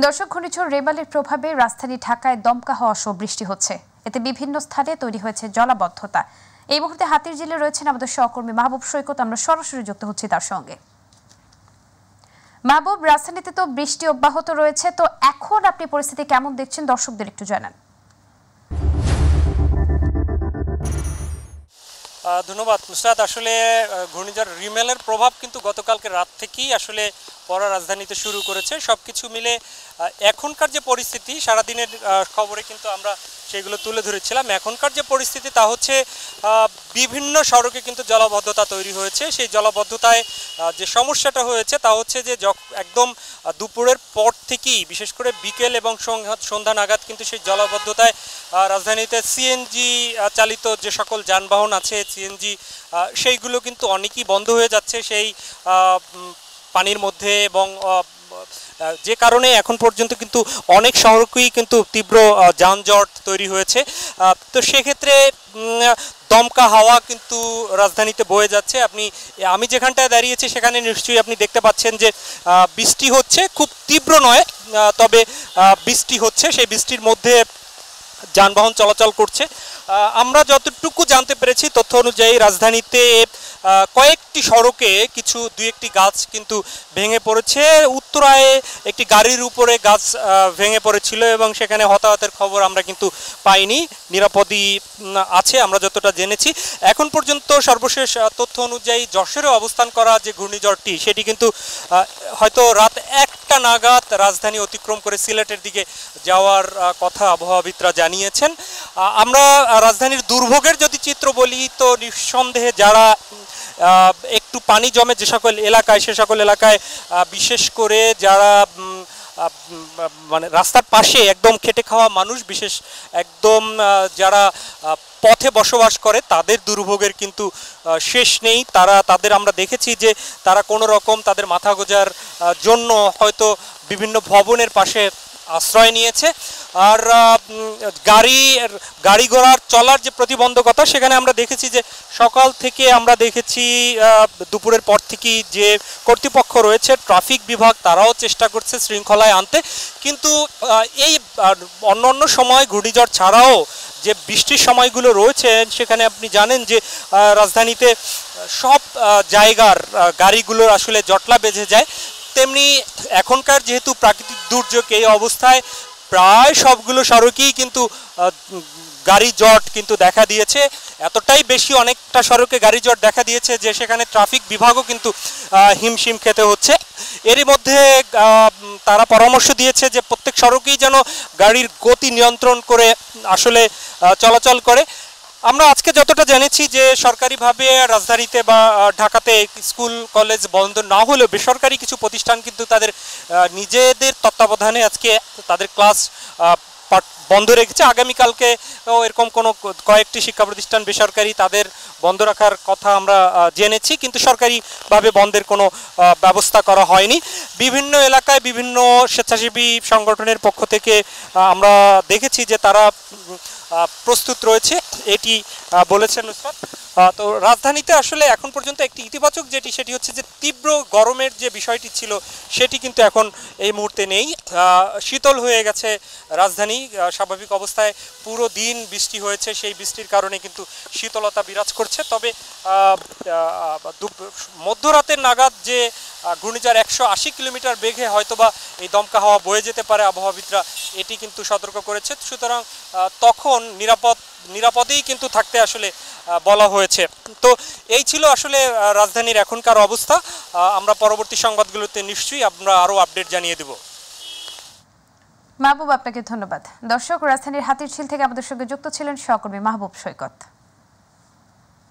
দর্শক, ঘূর্ণিঝড় রেমালের প্রভাবে রাজধানী ঢাকায় দমকা হওয়া সহ বৃষ্টি হচ্ছে। এতে বিভিন্ন স্থানে তৈরি হয়েছে জলাবদ্ধতা। এই মুহূর্তে হাতিরঝিলে রয়েছেন আমাদের সহকর্মী মাহবুব সৈকত। আমরা সরাসরি যুক্ত হচ্ছি তার সঙ্গে। মাহবুব, রাজধানীতে তো বৃষ্টি অব্যাহত রয়েছে, তো এখন আপনি পরিস্থিতি কেমন দেখছেন দর্শকদের একটু জানান। ধন্যবাদ নুসরাত। আসলে ঘূর্ণিঝড় রিমেলের প্রভাব কিন্তু গতকালকে রাত থেকেই আসলে পড়া রাজধানীতে শুরু করেছে। সবকিছু মিলে এখনকার যে পরিস্থিতি, সারাদিনের খবরে কিন্তু আমরা সেগুলো তুলে ধরেছিলাম। এখনকার যে পরিস্থিতি তা হচ্ছে বিভিন্ন সড়কে কিন্তু জলাবদ্ধতা তৈরি হয়েছে। সেই জলাবদ্ধতায় যে সমস্যাটা হয়েছে তা হচ্ছে যে একদম দুপুরের পর থেকেই, বিশেষ করে বিকেল এবং সন্ধ্যা নাগাদ কিন্তু সেই জলাবদ্ধতায় রাজধানীতে সিএনজি চালিত যে সকল যানবাহন আছে, সিএনজি সেইগুলো কিন্তু অনেকই বন্ধ হয়ে যাচ্ছে সেই পানির মধ্যে, এবং যে কারণে এখন পর্যন্ত কিন্তু অনেক সড়কেই কিন্তু তীব্র যানজট তৈরি হয়েছে। তো সেক্ষেত্রে দমকা হাওয়া কিন্তু রাজধানীতে বয়ে যাচ্ছে। আমি যেখানটায় দাঁড়িয়েছি সেখানে নিশ্চয়ই আপনি দেখতে পাচ্ছেন যে বৃষ্টি হচ্ছে, খুব তীব্র নয়, তবে বৃষ্টি হচ্ছে। সেই বৃষ্টির মধ্যে যানবাহন চলাচল করছে। আমরা যতটুকু জানতে পেরেছি তথ্য অনুযায়ী রাজধানীতে কয়েকটি সড়কে দুই একটি গাছ কিন্তু ভেঙে পড়েছে। উত্তরায় একটি গাড়ির উপরে গাছ ভেঙে পড়েছিল এবং সেখানে হতাহতের খবর আমরা কিন্তু পাইনি, নিরাপদই আছে আমরা যতটা জেনেছি। এখন পর্যন্ত সর্বশেষ তথ্য অনুযায়ী যশোরে অবস্থান করা যে ঘূর্ণিঝড়টি, সেটি কিন্তু হয়তো রাত 1টা নাগাদ রাজধানী অতিক্রম করে সিলেটের দিকে যাওয়ার কথা আবহাওয়াবিদরা জানিয়েছেন। আমরা রাজধানীর দুর্ভোগের যদি চিত্র বলি, তো নিঃসন্দেহে যারা একটু পানি জমে যে সকল এলাকায়, সে সকল এলাকায় বিশেষ করে যারা মানে রাস্তার পাশে একদম খেটে খাওয়া মানুষ, বিশেষ একদম যারা পথে বসবাস করে, তাদের দুর্ভোগের কিন্তু শেষ নেই। তাদের আমরা দেখেছি যে তারা কোনো রকম তাদের মাথা গোঁজার জন্য হয়তো বিভিন্ন ভবনের পাশে আশ্রয় নিয়েছে। আর গাড়ি ঘোড়ার চলার যে প্রতিবন্ধকতা, সেখানে আমরা দেখেছি যে সকাল থেকে আমরা দেখেছি দুপুরের পর থেকেই যে কর্তৃপক্ষ রয়েছে, ট্রাফিক বিভাগ, তারাও চেষ্টা করছে শৃঙ্খলায় আনতে। কিন্তু এই অন্য সময় ঘূর্ণিঝড় ছাড়াও যে বৃষ্টির সময়গুলো রয়েছে, সেখানে আপনি জানেন যে রাজধানীতে সব জায়গার গাড়িগুলোর আসলে জটলা বেঁধে যায়। তেমনি এখনকার যেহেতু প্রাকৃতিক দুর্যোগ, এই অবস্থায় প্রায় সবগুলো সড়কেই কিন্তু গাড়ি জট কিন্তু দেখা দিয়েছে। এতটাই বেশি অনেকটা সড়কে গাড়ি জট দেখা দিয়েছে যে সেখানে ট্রাফিক বিভাগও কিন্তু হিমশিম খেতে হচ্ছে। এরই মধ্যে তারা পরামর্শ দিয়েছে যে প্রত্যেক সড়কেই যেন গাড়ির গতি নিয়ন্ত্রণ করে আসলে চলাচল করে। আমরা আজকে যতটা জেনেছি যে সরকারিভাবে রাজধানীতে বা ঢাকাতে স্কুল কলেজ বন্ধ না হলেও বেসরকারি কিছু প্রতিষ্ঠান কিন্তু তাদের নিজেদের তত্ত্বাবধানে আজকে তাদের ক্লাস বন্ধ রেখেছে। আগামীকালকে এরকম কয়েকটি শিক্ষা প্রতিষ্ঠান বেসরকারি তাদের বন্ধ রাখার কথা আমরা জেনেছি, কিন্তু সরকারিভাবে বন্ধের কোনো ব্যবস্থা করা হয়নি। বিভিন্ন এলাকায় বিভিন্ন স্বেচ্ছাসেবী সংগঠনের পক্ষ থেকে আমরা দেখেছি যে তারা প্রস্তুত রয়েছে, এটি বলেছেন নুসরাত। তো রাজধানীতে আসলে এখন পর্যন্ত একটি ইতিবাচক সেটি হচ্ছে যে তীব্র গরমের যে বিষয়টি ছিল সেটি কিন্তু এখন এই মুহূর্তে নেই। শীতল হয়ে গেছে রাজধানী। স্বাভাবিক অবস্থায় পুরো দিন বৃষ্টি হয়েছে, সেই বৃষ্টির কারণে কিন্তু শীতলতা বিরাজ করছে। তবে মধ্যরাতের নাগাদ যে ঘূর্ণিঝড় 180 কিলোমিটার বেগে হয়তোবা এই দমকা হাওয়া বয়ে যেতে পারে, আবহাওয়াবিদরা এটি কিন্তু সতর্ক করেছে। সুতরাং তখন নিরাপদেই কিন্তু থাকতে আসলে বলা হয়েছে। তো এই ছিল আসলে রাজধানীর এখনকার অবস্থা। আমরা পরবর্তী সংবাদগুলোতে নিশ্চয়ই আমরা আরও আপডেট জানিয়ে দেব। মাহবুব, আপনাকে ধন্যবাদ। দর্শক, রাজধানীর হাতিরঝিল থেকে আমাদের সঙ্গে যুক্ত ছিলেন সহকর্মী মাহবুব সৈকত।